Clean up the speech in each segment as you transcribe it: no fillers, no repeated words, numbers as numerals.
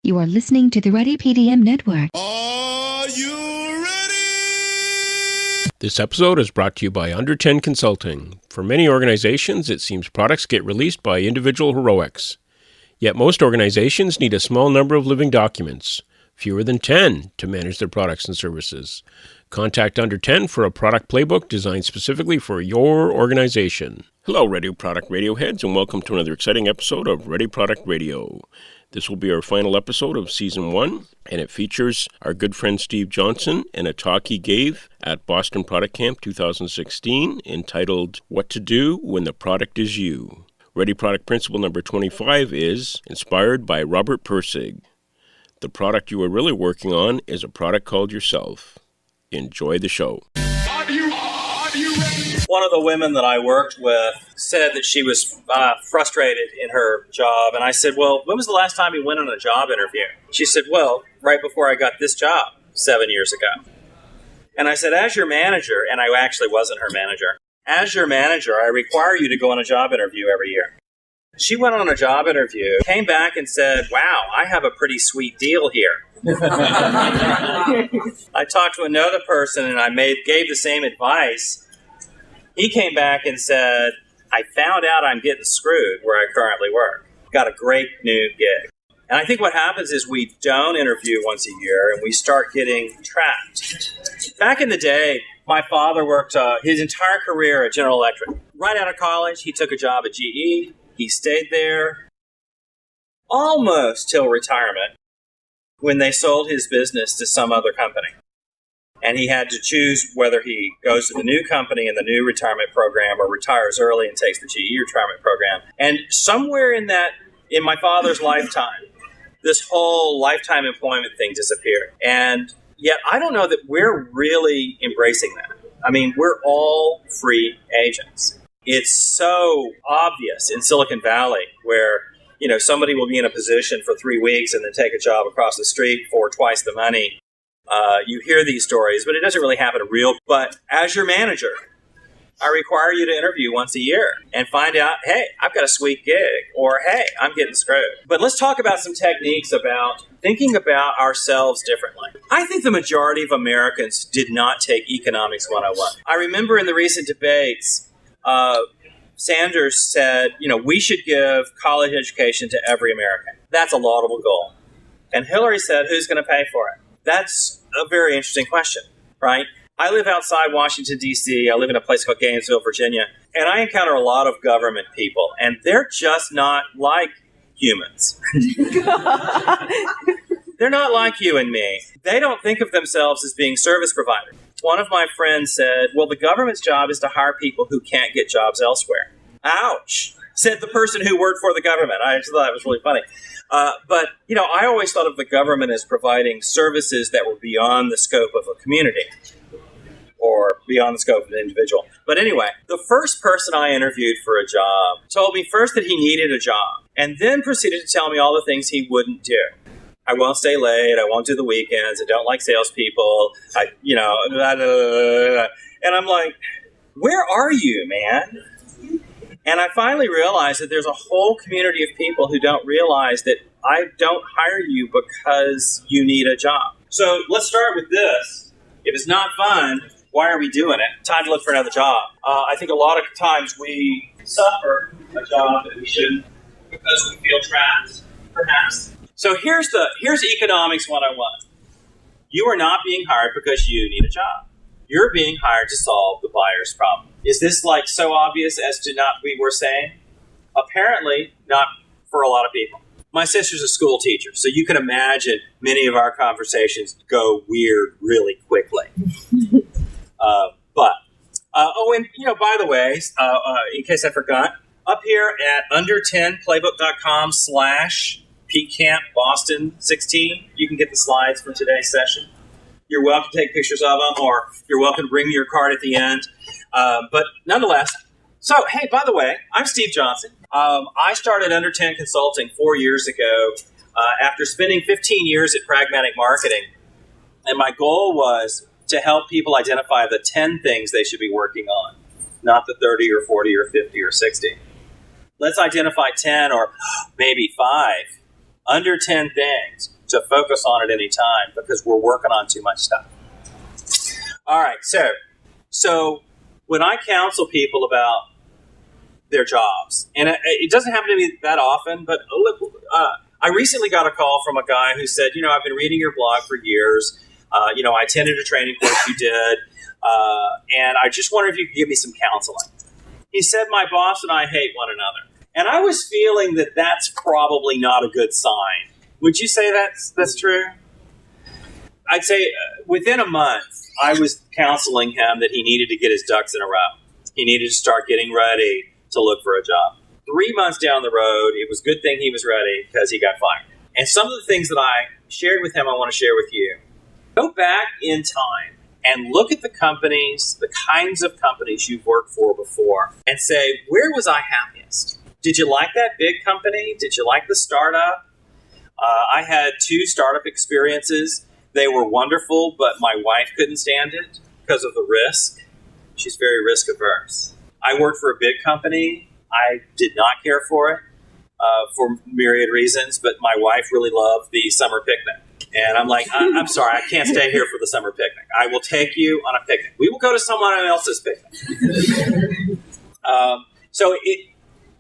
You are listening to the Ready PDM Network. Are you ready? This episode is brought to you by Under 10 Consulting. For many organizations, it seems products get released by individual heroics. Yet most organizations need a small number of living documents, fewer than 10, to manage their products and services. Contact Under 10 for a product playbook designed specifically for your organization. Hello, Ready Product Radio heads, and welcome to another exciting episode of Ready Product Radio. This will be our final episode of Season 1, and it features our good friend Steve Johnson and a talk he gave at Boston Product Camp 2016 entitled, What to Do When the Product is You. Ready Product Principle number 25 is inspired by Robert Pirsig. The product you are really working on is a product called yourself. Enjoy the show. Are you ready? One of the women that I worked with said that she was frustrated in her job. And I said, well, when was the last time you went on a job interview? She said, well, right before I got this job 7 years ago. And I said, as your manager, and I actually wasn't her manager, as your manager, I require you to go on a job interview every year. She went on a job interview, came back and said, wow, I have a pretty sweet deal here. I talked to another person and I gave the same advice. He came back and said, I found out I'm getting screwed where I currently work. Got a great new gig. And I think what happens is we don't interview once a year and we start getting trapped. Back in the day, my father worked his entire career at General Electric. Right out of college, he took a job at GE. He stayed there almost till retirement when they sold his business to some other company. And he had to choose whether he goes to the new company in the new retirement program or retires early and takes the GE retirement program. And somewhere in my father's lifetime, this whole lifetime employment thing disappeared. And yet I don't know that we're really embracing that. I mean, we're all free agents. It's so obvious in Silicon Valley where, somebody will be in a position for 3 weeks and then take a job across the street for twice the money. You hear these stories, but it doesn't really happen real. But as your manager, I require you to interview once a year and find out, hey, I've got a sweet gig, or hey, I'm getting screwed. But let's talk about some techniques about thinking about ourselves differently. I think the majority of Americans did not take Economics 101. I remember in the recent debates, Sanders said, we should give college education to every American. That's a laudable goal. And Hillary said, who's going to pay for it? That's a very interesting question, right? I live outside Washington, D.C. I live in a place called Gainesville, Virginia, and I encounter a lot of government people, and they're just not like humans. They're not like you and me. They don't think of themselves as being service providers. One of my friends said, well, the government's job is to hire people who can't get jobs elsewhere. Ouch, said the person who worked for the government. I just thought that was really funny. But I always thought of the government as providing services that were beyond the scope of a community or beyond the scope of an individual. But anyway, the first person I interviewed for a job told me first that he needed a job and then proceeded to tell me all the things he wouldn't do. I won't stay late. I won't do the weekends. I don't like salespeople. Blah, blah, blah. And I'm like, where are you, man? And I finally realized that there's a whole community of people who don't realize that I don't hire you because you need a job. So let's start with this. If it's not fun, why are we doing it? Time to look for another job. I think a lot of times we suffer a job that we shouldn't because we feel trapped, perhaps. So here's Economics 101. You are not being hired because you need a job. You're being hired to solve the buyer's problem. Is this so obvious as to not we were saying? Apparently not for a lot of people. My sister's a school teacher, so you can imagine many of our conversations go weird really quickly. By the way, in case I forgot, up here at under10playbook.com/PeakCamp Boston 16, you can get the slides from today's session. You're welcome to take pictures of them, or you're welcome to bring me your card at the end. But nonetheless, so, hey, by the way, I'm Steve Johnson. I started Under 10 Consulting 4 years ago after spending 15 years at Pragmatic Marketing. And my goal was to help people identify the 10 things they should be working on, not the 30 or 40 or 50 or 60. Let's identify 10 or maybe 5 under 10 things to focus on at any time because we're working on too much stuff. All right, so when I counsel people about their jobs, and it doesn't happen to me that often, but I recently got a call from a guy who said, I've been reading your blog for years. I attended a training course you did, and I just wonder if you could give me some counseling. He said, my boss and I hate one another. And I was feeling that that's probably not a good sign. Would you say that's true? I'd say within a month, I was counseling him that he needed to get his ducks in a row. He needed to start getting ready to look for a job. 3 months down the road, it was a good thing he was ready because he got fired. And some of the things that I shared with him, I want to share with you. Go back in time and look at the companies, the kinds of companies you've worked for before, and say, where was I happiest? Did you like that big company? Did you like the startup? I had 2 startup experiences. They were wonderful, but my wife couldn't stand it because of the risk. She's very risk averse. I worked for a big company. I did not care for it for myriad reasons, but my wife really loved the summer picnic. And I'm like, I'm sorry, I can't stay here for the summer picnic. I will take you on a picnic. We will go to someone else's picnic.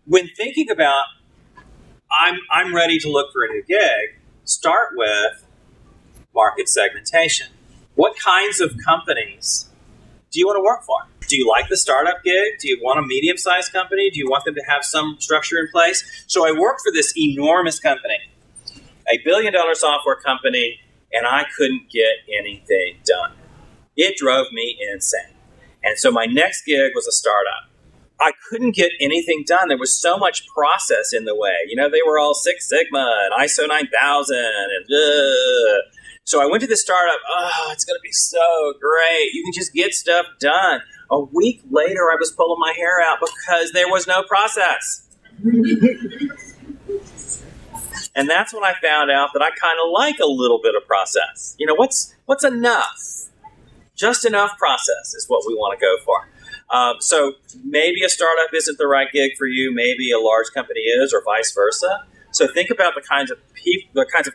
When thinking about I'm ready to look for a new gig, start with market segmentation. What kinds of companies do you want to work for? Do you like the startup gig? Do you want a medium-sized company? Do you want them to have some structure in place? So I worked for this enormous company, a billion-dollar software company, and I couldn't get anything done. It drove me insane. And so my next gig was a startup. I couldn't get anything done. There was so much process in the way. They were all Six Sigma and ISO 9000 and So I went to the startup. Oh, it's going to be so great. You can just get stuff done. A week later, I was pulling my hair out because there was no process. And that's when I found out that I kind of like a little bit of process. What's enough? Just enough process is what we want to go for. So maybe a startup isn't the right gig for you. Maybe a large company is, or vice versa. So think about the kinds of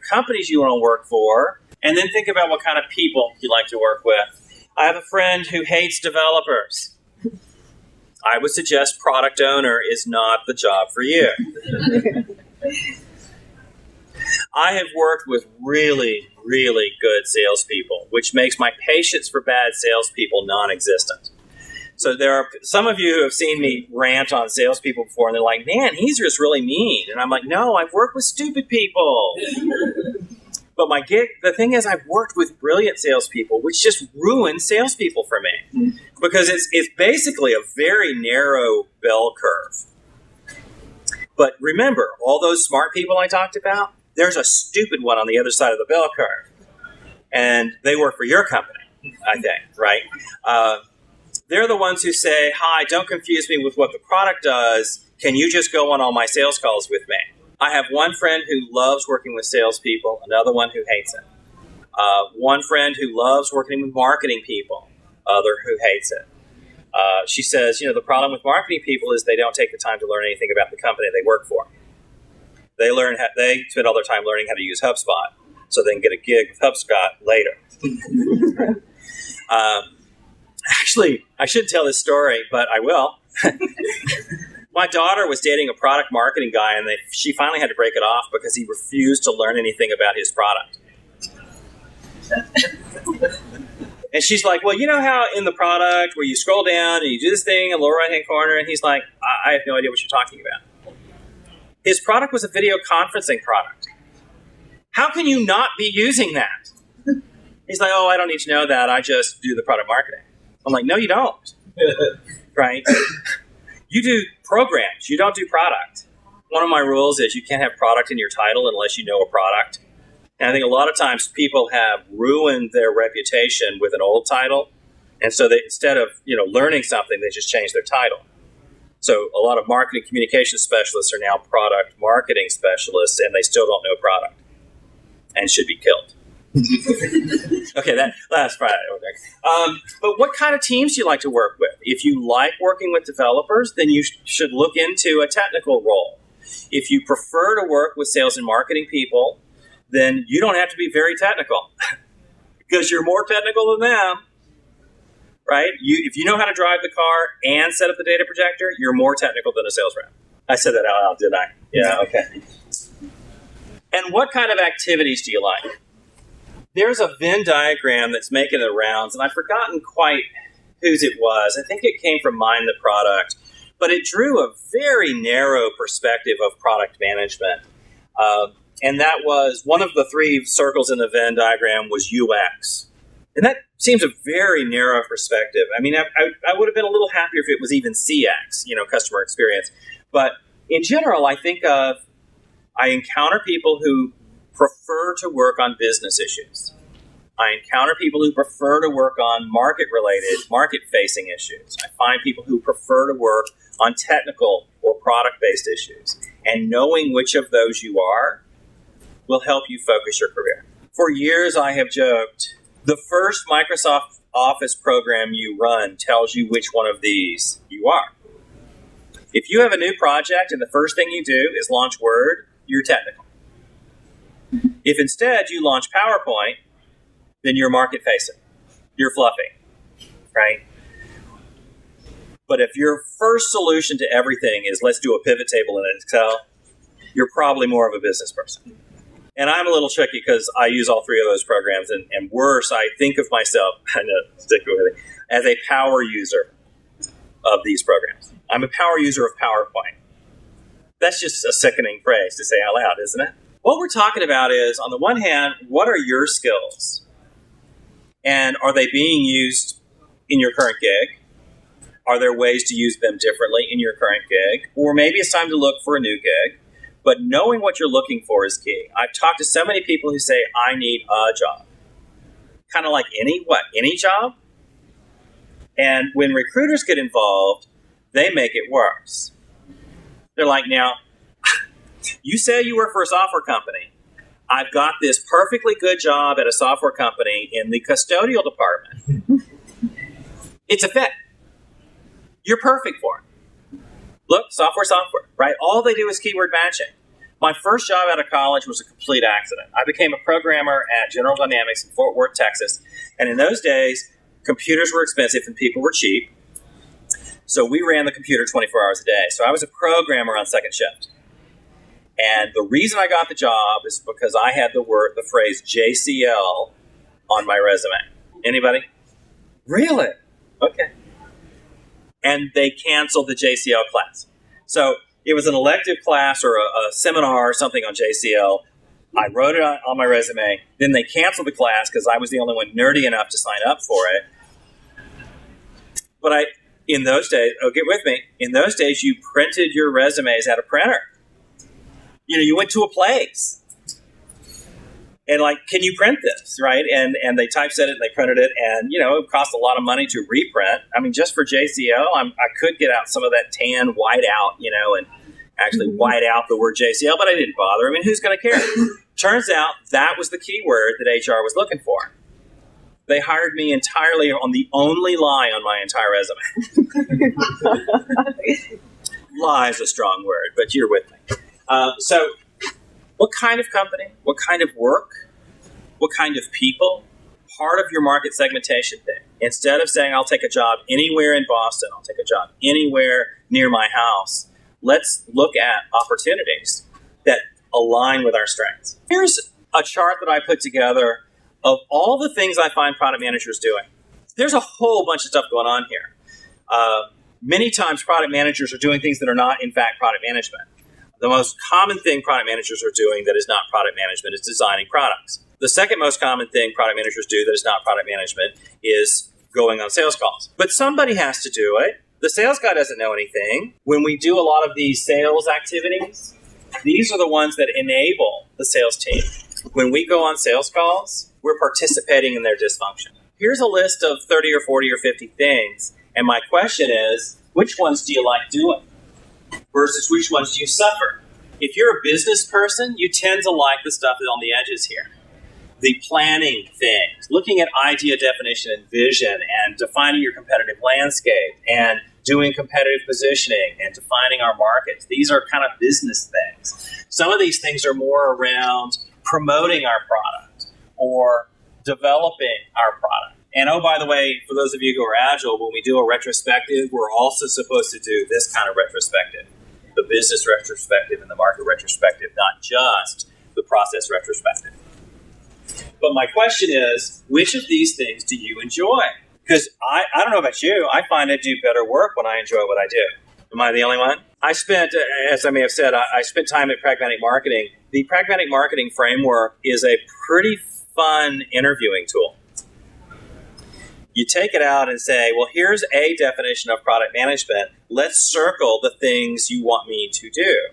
companies you want to work for, and then think about what kind of people you like to work with. I have a friend who hates developers. I would suggest product owner is not the job for you. I have worked with really, really good salespeople, which makes my patience for bad salespeople non-existent. So there are some of you who have seen me rant on salespeople before, and they're like, man, he's just really mean. And I'm like, no, I've worked with stupid people. But the thing is, I've worked with brilliant salespeople, which just ruins salespeople for me. Because it's basically a very narrow bell curve. But remember, all those smart people I talked about, there's a stupid one on the other side of the bell curve. And they work for your company, I think, right? They're the ones who say, hi, don't confuse me with what the product does. Can you just go on all my sales calls with me? I have one friend who loves working with salespeople, another one who hates it. One friend who loves working with marketing people, other who hates it. She says, the problem with marketing people is they don't take the time to learn anything about the company they work for. They spend all their time learning how to use HubSpot so they can get a gig with HubSpot later. Actually, I should tell this story, but I will. My daughter was dating a product marketing guy, and she finally had to break it off because he refused to learn anything about his product. And she's like, well, you know how in the product where you scroll down and you do this thing in the lower right-hand corner? And he's like, I have no idea what you're talking about. His product was a video conferencing product. How can you not be using that? He's like, oh, I don't need to know that. I just do the product marketing. I'm like, no, you don't. Right? You do programs. You don't do product. One of my rules is you can't have product in your title unless you know a product. And I think a lot of times people have ruined their reputation with an old title. And so they, instead of learning something, they just change their title. So a lot of marketing communication specialists are now product marketing specialists, and they still don't know product and should be killed. Okay, that's Friday. Okay. But what kind of teams do you like to work with? If you like working with developers, then you should look into a technical role. If you prefer to work with sales and marketing people, then you don't have to be very technical because you're more technical than them, right? If you know how to drive the car and set up the data projector, you're more technical than a sales rep. I said that out loud, didn't I? Yeah, okay. And what kind of activities do you like? There's a Venn diagram that's making the rounds, and I've forgotten quite whose it was. I think it came from Mind the Product, but it drew a very narrow perspective of product management. And that was one of the three circles in the Venn diagram was UX. And that seems a very narrow perspective. I mean, I would have been a little happier if it was even CX, customer experience. But in general, I encounter people who prefer to work on business issues. I encounter people who prefer to work on market-related, market-facing issues. I find people who prefer to work on technical or product-based issues. And knowing which of those you are will help you focus your career. For years, I have joked, the first Microsoft Office program you run tells you which one of these you are. If you have a new project and the first thing you do is launch Word, you're technical. If instead you launch PowerPoint, then you're market-facing. You're fluffy, right? But if your first solution to everything is let's do a pivot table in Excel, you're probably more of a business person. And I'm a little tricky because I use all three of those programs. And worse, I think of myself, I know, stick with it, as a power user of these programs. I'm a power user of PowerPoint. That's just a sickening phrase to say out loud, isn't it? What we're talking about is, on the one hand, what are your skills? And are they being used in your current gig? Are there ways to use them differently in your current gig? Or maybe it's time to look for a new gig. But knowing what you're looking for is key. I've talked to so many people who say, I need a job. Kind of like any job? And when recruiters get involved, they make it worse. They're like, now, you say you work for a software company. I've got this perfectly good job at a software company in the custodial department. It's a fit. You're perfect for it. Look, software, right? All they do is keyword matching. My first job out of college was a complete accident. I became a programmer at General Dynamics in Fort Worth, Texas. And in those days, computers were expensive and people were cheap. So we ran the computer 24 hours a day. So I was a programmer on second shift. And the reason I got the job is because I had the phrase JCL on my resume. Anybody? Really? Okay. And they canceled the JCL class. So it was an elective class or a seminar or something on JCL. I wrote it on my resume. Then they canceled the class because I was the only one nerdy enough to sign up for it. But in those days, get with me, in those days you printed your resumes at a printer. You went to a place. And can you print this, right? And they typeset it and they printed it, and it cost a lot of money to reprint. I mean, just for JCL, I could get out some of that tan white out, and actually white out the word JCL, but I didn't bother. I mean, who's going to care? Turns out that was the keyword that HR was looking for. They hired me entirely on the only lie on my entire resume. Lie is a strong word, but you're with me. So what kind of company, what kind of work, what kind of people, part of your market segmentation thing. Instead of saying, I'll take a job anywhere in Boston, I'll take a job anywhere near my house, let's look at opportunities that align with our strengths. Here's a chart that I put together of all the things I find product managers doing. There's a whole bunch of stuff going on here. Many times product managers are doing things that are not, in fact, product management. The most common thing product managers are doing that is not product management is designing products. The second most common thing product managers do that is not product management is going on sales calls. But somebody has to do it. The sales guy doesn't know anything. When we do a lot of these sales activities, these are the ones that enable the sales team. When we go on sales calls, we're participating in their dysfunction. Here's a list of 30 or 40 or 50 things. And my question is, which ones do you like doing? Versus which ones do you suffer? If you're a business person, you tend to like the stuff on the edges here. The planning things, looking at idea definition and vision and defining your competitive landscape and doing competitive positioning and defining our markets. These are kind of business things. Some of these things are more around promoting our product or developing our product. And oh, by the way, for those of you who are agile, when we do a retrospective, we're also supposed to do this kind of retrospective, the business retrospective and the market retrospective, not just the process retrospective. But my question is, which of these things do you enjoy? Because I don't know about you, I find I do better work when I enjoy what I do. Am I the only one? I spent, as I may have said, I spent time at Pragmatic Marketing. The Pragmatic Marketing framework is a pretty fun interviewing tool. You take it out and say, well, here's a definition of product management. Let's circle the things you want me to do.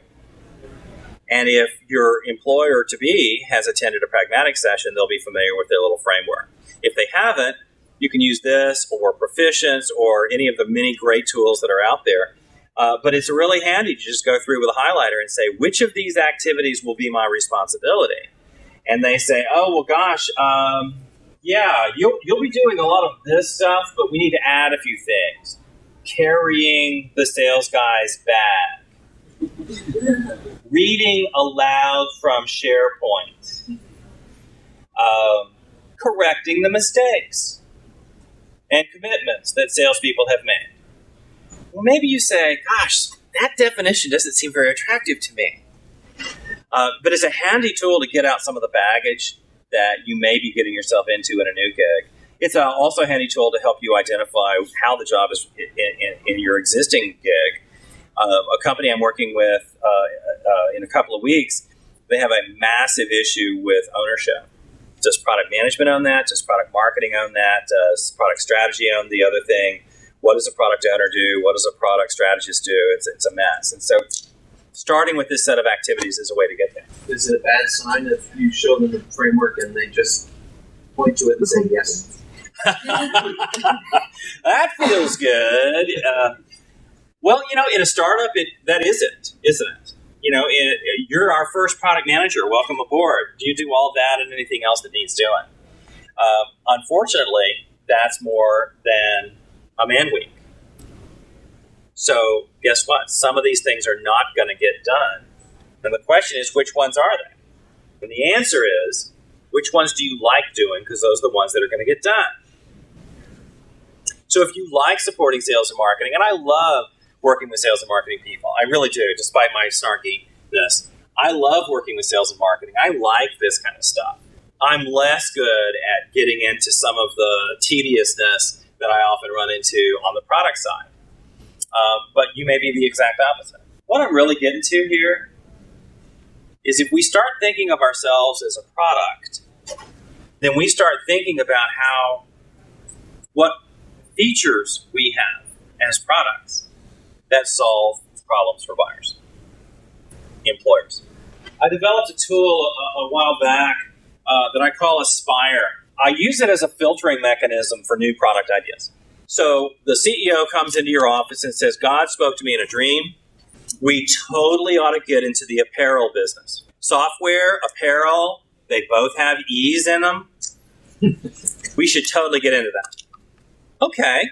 And if your employer-to-be has attended a pragmatic session, they'll be familiar with their little framework. If they haven't, you can use this or Proficients or any of the many great tools that are out there. But it's really handy to just go through with a highlighter and say, which of these activities will be my responsibility? And they say, oh, well, gosh, yeah, you'll be doing a lot of this stuff, but we need to add a few things. Carrying the sales guy's bag. Reading aloud from SharePoint. Correcting the mistakes and commitments that salespeople have made. Well, maybe you say, gosh, that definition doesn't seem very attractive to me. But it's a handy tool to get out some of the baggage that you may be getting yourself into in a new gig. It's also a handy tool to help you identify how the job is in your existing gig. A company I'm working with in a couple of weeks, they have a massive issue with ownership. Does product management own that? Does product marketing own that? Does product strategy own the other thing? What does a product owner do? What does a product strategist do? It's a mess. And so starting with this set of activities is a way to get there. Is it a bad sign if you show them the framework and they just point to it and say yes? That feels good. Well, in a startup, that isn't it? You're our first product manager. Welcome aboard. Do you do all that and anything else that needs doing? Unfortunately, that's more than a man week. So guess what? Some of these things are not going to get done. And the question is, which ones are they? And the answer is, which ones do you like doing? Because those are the ones that are going to get done. So if you like supporting sales and marketing, and I love working with sales and marketing people, I really do, despite my snarkiness. I love working with sales and marketing. I like this kind of stuff. I'm less good at getting into some of the tediousness that I often run into on the product side. But you may be the exact opposite. What I'm really getting to here is if we start thinking of ourselves as a product, then we start thinking about what features we have as products that solve problems for buyers, employers. I developed a tool a while back that I call Aspire. I use it as a filtering mechanism for new product ideas. So the CEO comes into your office and says, God spoke to me in a dream. We totally ought to get into the apparel business. Software, apparel, they both have E's in them. We should totally get into that. Okay,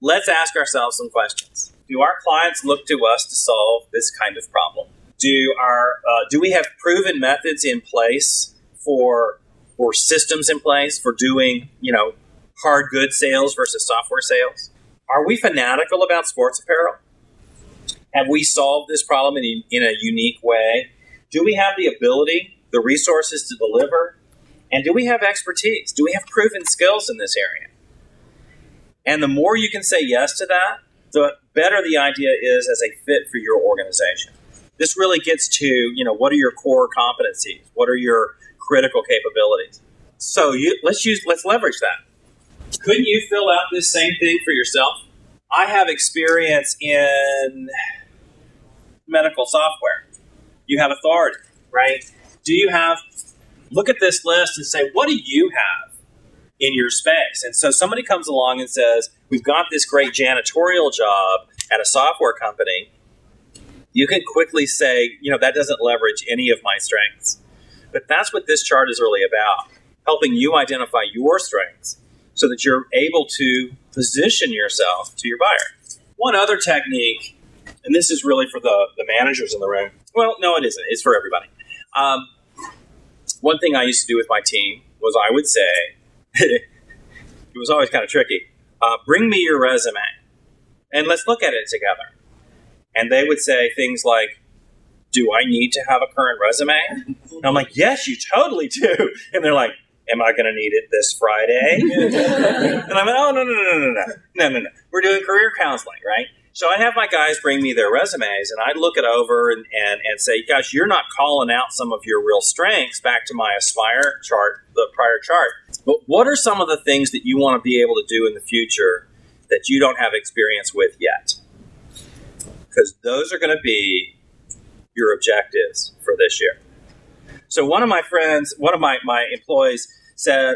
let's ask ourselves some questions. Do our clients look to us to solve this kind of problem? Do we have proven methods in place or systems in place for doing, hard goods sales versus software sales? Are we fanatical about sports apparel? Have we solved this problem in a unique way? Do we have the ability, the resources to deliver? And do we have expertise? Do we have proven skills in this area? And the more you can say yes to that, the better the idea is as a fit for your organization. This really gets to, what are your core competencies? What are your critical capabilities? So let's leverage that. Couldn't you fill out this same thing for yourself? I have experience in medical software. You have authority, right? Look at this list and say, what do you have in your space? And so somebody comes along and says, we've got this great janitorial job at a software company. You can quickly say, that doesn't leverage any of my strengths. But that's what this chart is really about, helping you identify your strengths so that you're able to position yourself to your buyer. One other technique, and this is really for the managers in the room. Well, no, it isn't. It's for everybody. One thing I used to do with my team was I would say, it was always kind of tricky, bring me your resume and let's look at it together. And they would say things like, do I need to have a current resume? And I'm like, yes, you totally do. And they're like, am I going to need it this Friday? And I'm like, oh, no. We're doing career counseling, right? So I have my guys bring me their resumes, and I look it over and say, gosh, you're not calling out some of your real strengths back to my Aspire chart, the prior chart. But what are some of the things that you want to be able to do in the future that you don't have experience with yet? Because those are going to be your objectives for this year. So one of my friends, one of my employees said,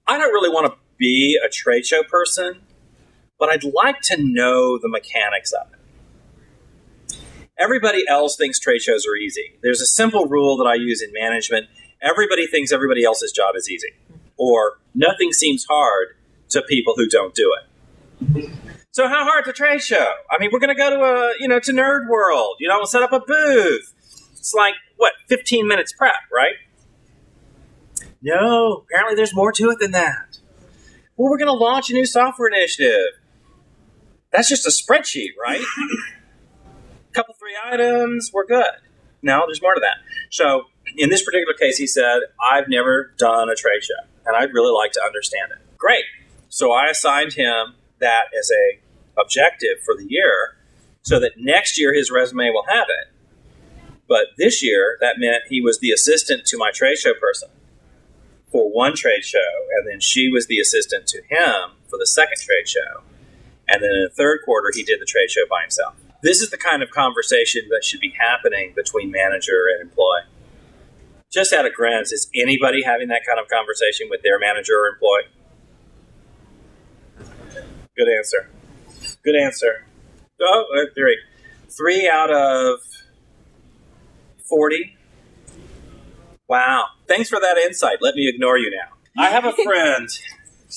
I don't really want to be a trade show person, but I'd like to know the mechanics of it. Everybody else thinks trade shows are easy. There's a simple rule that I use in management. Everybody thinks everybody else's job is easy, or nothing seems hard to people who don't do it. So how hard's a trade show? I mean, we're going to go to to Nerd World. We'll set up a booth. It's like, 15 minutes prep, right? No, apparently there's more to it than that. Well, we're going to launch a new software initiative. That's just a spreadsheet, right? Couple, 3 items, we're good. No, there's more to that. So in this particular case, he said, I've never done a trade show, and I'd really like to understand it. Great. So I assigned him that as a objective for the year so that next year his resume will have it. But this year, that meant he was the assistant to my trade show person for one trade show, and then she was the assistant to him for the second trade show. And then in the third quarter, he did the trade show by himself. This is the kind of conversation that should be happening between manager and employee. Just at a glance, is anybody having that kind of conversation with their manager or employee? Good answer. Good answer. Oh, 3. 3 out of 40. Wow. Thanks for that insight. Let me ignore you now. I have a friend.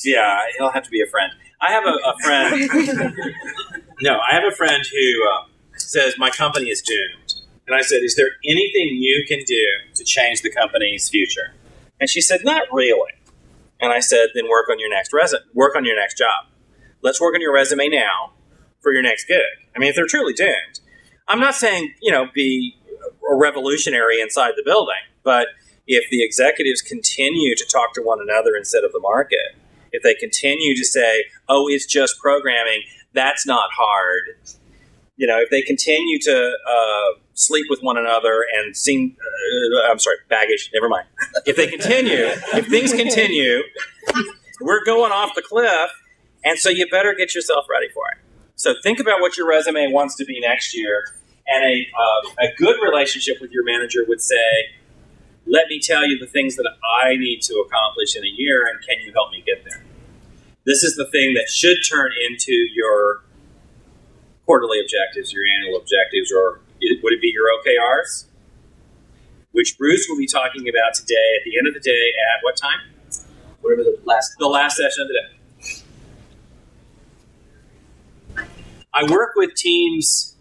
Yeah, he'll have to be a friend. I have a friend. No, I have a friend who says my company is doomed. And I said, is there anything you can do to change the company's future? And she said, not really. And I said, then work on your next job. Let's work on your resume now for your next gig. I mean, if they're truly doomed, I'm not saying, be a revolutionary inside the building, but if the executives continue to talk to one another instead of the market, if they continue to say, oh, it's just programming, that's not hard. If they continue to sleep with one another and sing, baggage, never mind. If things continue, we're going off the cliff, and so you better get yourself ready for it. So think about what your resume wants to be next year, and a good relationship with your manager would say, let me tell you the things that I need to accomplish in a year, and can you help me get there? This is the thing that should turn into your quarterly objectives, your annual objectives, or would it be your OKRs? Which Bruce will be talking about today at the end of the day at what time? Whatever the last session of the day. I work with teams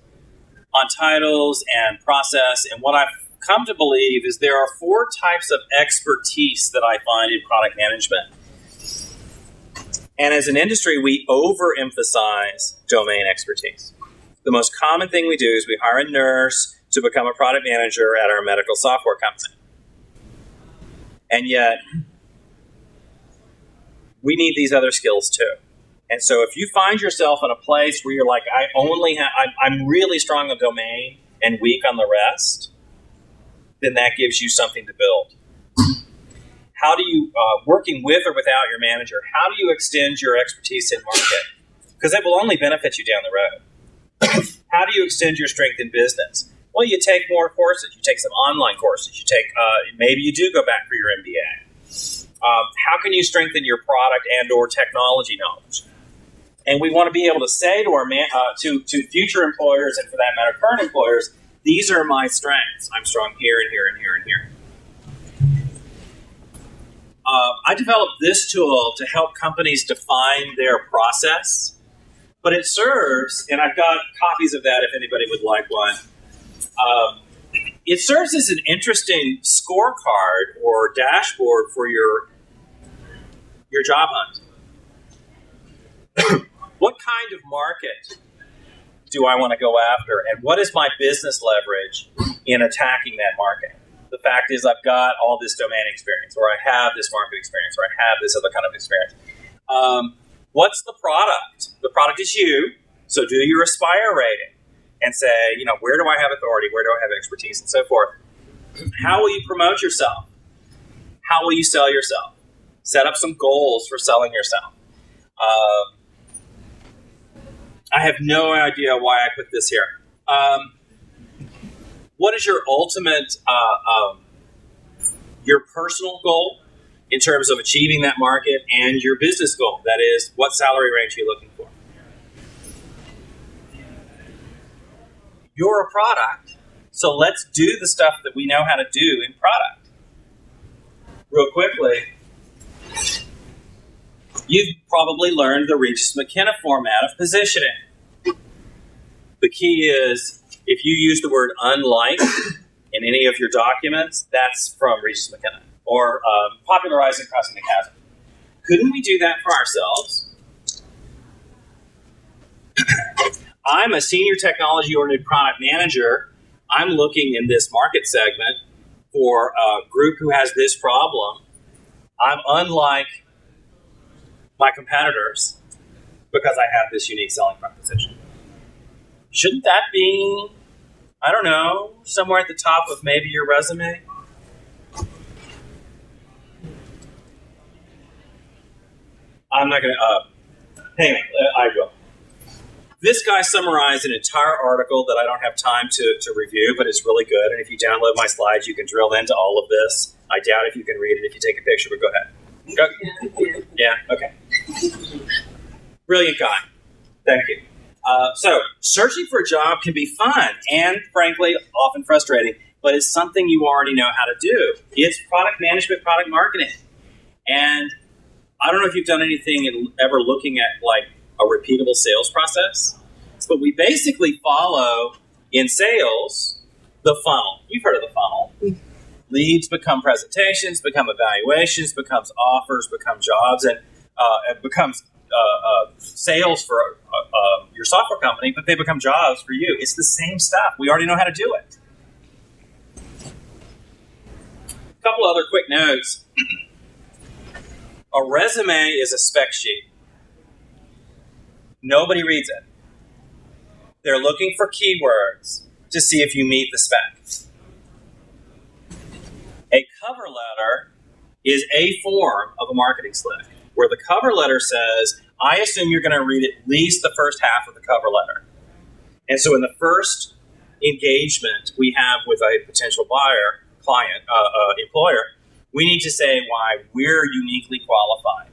on titles and process, and what I've come to believe is there are 4 types of expertise that I find in product management. And as an industry, we overemphasize domain expertise. The most common thing we do is we hire a nurse to become a product manager at our medical software company. And yet, we need these other skills too. And so if you find yourself in a place where you're like, I'm really strong on domain and weak on the rest, then that gives you something to build. How do you, working with or without your manager, how do you extend your expertise in market? Because that will only benefit you down the road. How do you extend your strength in business? Well, you take more courses. You take some online courses. You take, maybe you do go back for your MBA. How can you strengthen your product and or technology knowledge? And we want to be able to say to our to future employers, and for that matter, current employers, these are my strengths. I'm strong here and here and here and here. I developed this tool to help companies define their process, but it serves, and I've got copies of that if anybody would like one. it serves as an interesting scorecard or dashboard for your job hunt. What kind of market do I want to go after, and what is my business leverage in attacking that market? The fact is I've got all this domain experience, or I have this market experience, or I have this other kind of experience. What's the product? The product is you, so do your Aspire rating and say, where do I have authority, where do I have expertise, and so forth. How will you promote yourself? How will you sell yourself? Set up some goals for selling yourself. I have no idea why I put this here. What is your ultimate, your personal goal in terms of achieving that market, and your business goal? That is, what salary range are you looking for? You're a product, so let's do the stuff that we know how to do in product. Real quickly, you've probably learned the Regis McKenna format of positioning. The key is, if you use the word unlike in any of your documents, that's from Regis McKenna, or popularizing crossing the chasm. Couldn't we do that for ourselves? I'm a senior technology-oriented product manager. I'm looking in this market segment for a group who has this problem. I'm unlike my competitors because I have this unique selling proposition. Shouldn't that be, I don't know, somewhere at the top of maybe your resume? I'm not going to, hang on, I will. This guy summarized an entire article that I don't have time to review, but it's really good. And if you download my slides, you can drill into all of this. I doubt if you can read it if you take a picture, but go ahead. Go. Yeah, okay. Brilliant guy. Thank you. So, searching for a job can be fun and, frankly, often frustrating, but it's something you already know how to do. It's product management, product marketing. And I don't know if you've done anything ever looking at, like, a repeatable sales process, but we basically follow, in sales, the funnel. You've heard of the funnel. Leads become presentations, become evaluations, becomes offers, become jobs, and it becomes sales for your software company, but they become jobs for you. It's the same stuff. We already know how to do it. A couple other quick notes. A resume is a spec sheet. Nobody reads it. They're looking for keywords to see if you meet the spec. A cover letter is a form of a marketing slick, where the cover letter says, I assume you're going to read at least the first half of the cover letter. And so in the first engagement we have with a potential buyer, client, employer, we need to say why we're uniquely qualified.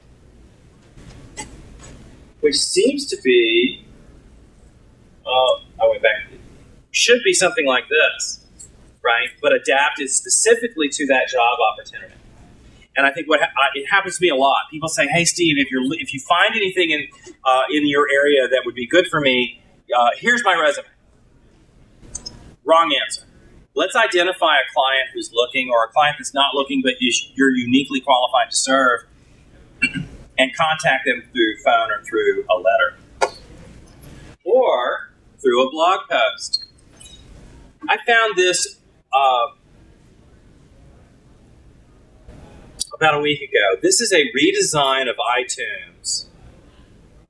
Which seems to be, I went back, should be something like this, right? But adapted specifically to that job opportunity. And I think it happens to me a lot. People say, "Hey, Steve, if you find anything in your area that would be good for me, here's my resume." Wrong answer. Let's identify a client who's looking, or a client that's not looking, but you're uniquely qualified to serve, and contact them through phone or through a letter, or through a blog post. I found this about a week ago. This is a redesign of iTunes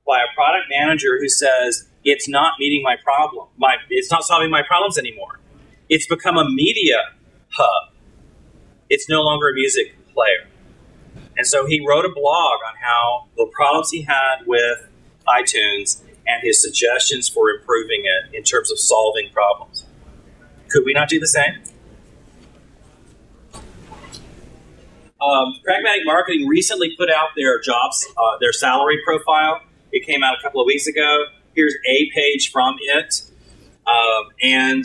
by a product manager who says, it's not meeting my problem. It's not solving my problems anymore. It's become a media hub. It's no longer a music player. And so he wrote a blog on how the problems he had with iTunes and his suggestions for improving it in terms of solving problems. Could we not do the same? Pragmatic Marketing recently put out their jobs, their salary profile. It came out a couple of weeks ago. Here's a page from it. And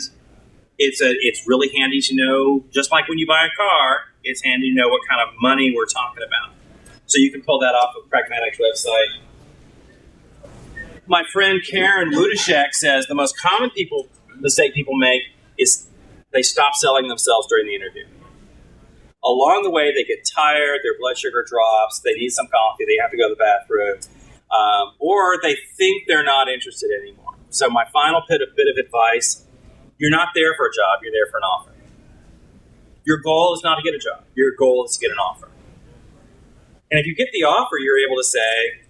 it's really handy to know, just like when you buy a car, it's handy to know what kind of money we're talking about. So you can pull that off of Pragmatic's website. My friend Karen Wudashek says the most common mistake people make is They stop selling themselves during the interview. Along the way, they get tired, their blood sugar drops, they need some coffee, they have to go to the bathroom, or they think they're not interested anymore. So my final bit of advice, you're not there for a job, you're there for an offer. Your goal is not to get a job. Your goal is to get an offer. And if you get the offer, you're able to say,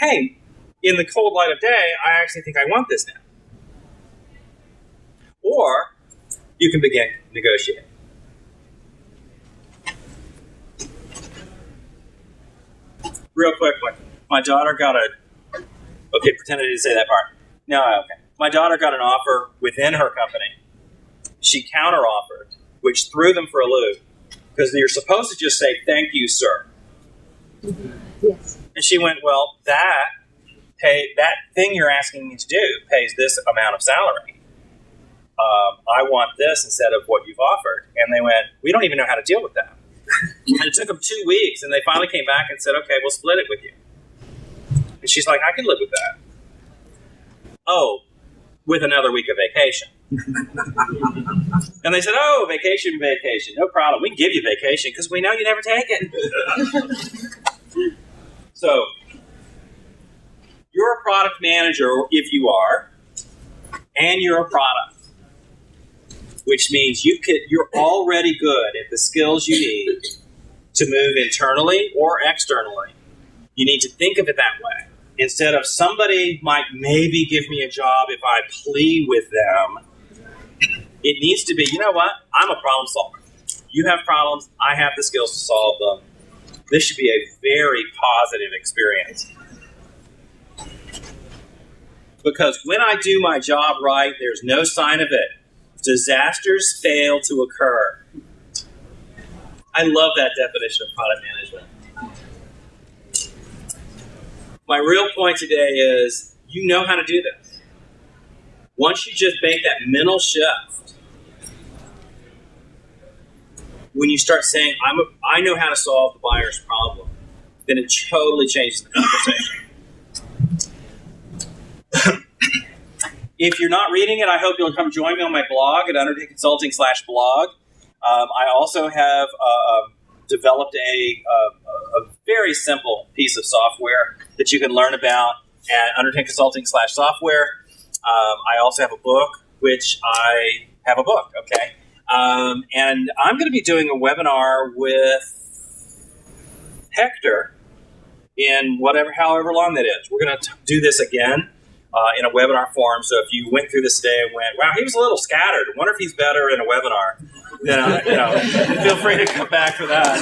hey, in the cold light of day, I actually think I want this now. Or you can begin negotiating. Real quick one. My daughter got okay, pretend I didn't say that part. No, okay. My daughter got an offer within her company. She counter-offered, which threw them for a loop, because you're supposed to just say, thank you, sir. Yes. And she went, well, that thing you're asking me to do pays this amount of salary. I want this instead of what you've offered. And they went, we don't even know how to deal with that. And it took them 2 weeks, and they finally came back and said, okay, we'll split it with you. And she's like, I can live with that. Oh, with another week of vacation. And they said, oh, vacation, no problem. We can give you vacation because we know you never take it. So, you're a product manager, if you are, and you're a product. Which means you're already good at the skills you need to move internally or externally. You need to think of it that way. Instead of somebody might maybe give me a job if I plead with them, it needs to be, you know what? I'm a problem solver. You have problems. I have the skills to solve them. This should be a very positive experience. Because when I do my job right, there's no sign of it. Disasters fail to occur. I love that definition of product management. My real point today is you know how to do this. Once you just make that mental shift, when you start saying, I know how to solve the buyer's problem, then it totally changes the conversation. If you're not reading it, I hope you'll come join me on my blog at undertakeconsulting.com/blog. I also have developed a very simple piece of software that you can learn about at undertakeconsulting.com/software. I also have a book, okay? And I'm going to be doing a webinar with Hector in however long that is. We're going to do this again. In a webinar form, so if you went through this today and went, wow, he was a little scattered, I wonder if he's better in a webinar, then feel free to come back for that.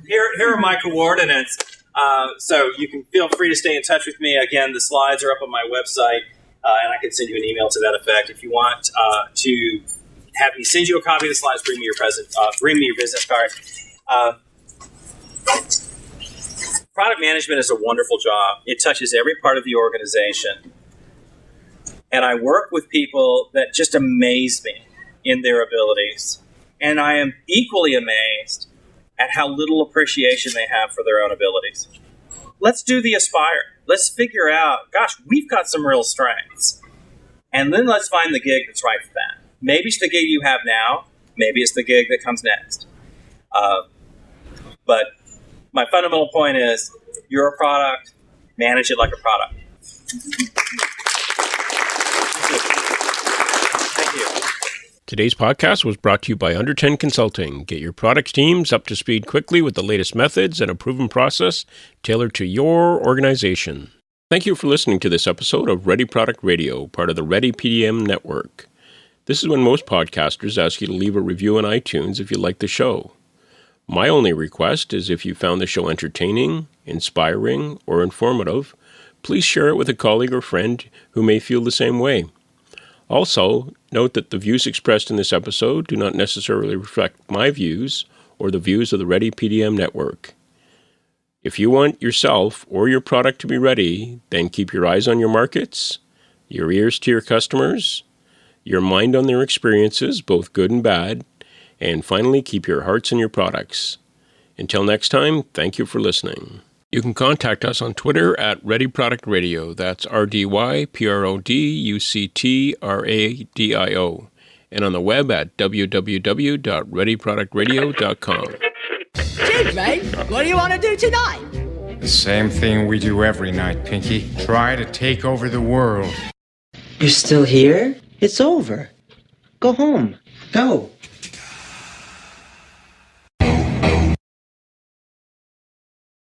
Here are my coordinates, so you can feel free to stay in touch with me. Again, the slides are up on my website, and I can send you an email to that effect. If you want to have me send you a copy of the slides, bring me your business card. Product management is a wonderful job. It touches every part of the organization. And I work with people that just amaze me in their abilities. And I am equally amazed at how little appreciation they have for their own abilities. Let's do the Aspire. Let's figure out, gosh, we've got some real strengths. And then let's find the gig that's right for that. Maybe it's the gig you have now. Maybe it's the gig that comes next. But my fundamental point is, you're a product, manage it like a product. Thank you. Today's podcast was brought to you by Under 10 Consulting. Get your product teams up to speed quickly with the latest methods and a proven process tailored to your organization. Thank you for listening to this episode of Ready Product Radio, part of the Ready PDM network. This is when most podcasters ask you to leave a review on iTunes if you like the show. My only request is if you found the show entertaining, inspiring, or informative, please share it with a colleague or friend who may feel the same way. Also, note that the views expressed in this episode do not necessarily reflect my views or the views of the Ready PDM network. If you want yourself or your product to be ready, then keep your eyes on your markets, your ears to your customers, your mind on their experiences, both good and bad, and finally, keep your hearts in your products. Until next time, thank you for listening. You can contact us on Twitter at Ready Product Radio. That's RDYPRODUCTRADIO. and on the web at www.readyproductradio.com. Cheers, mate. What do you want to do tonight? The same thing we do every night, Pinky. Try to take over the world. You're still here? It's over. Go home. Go.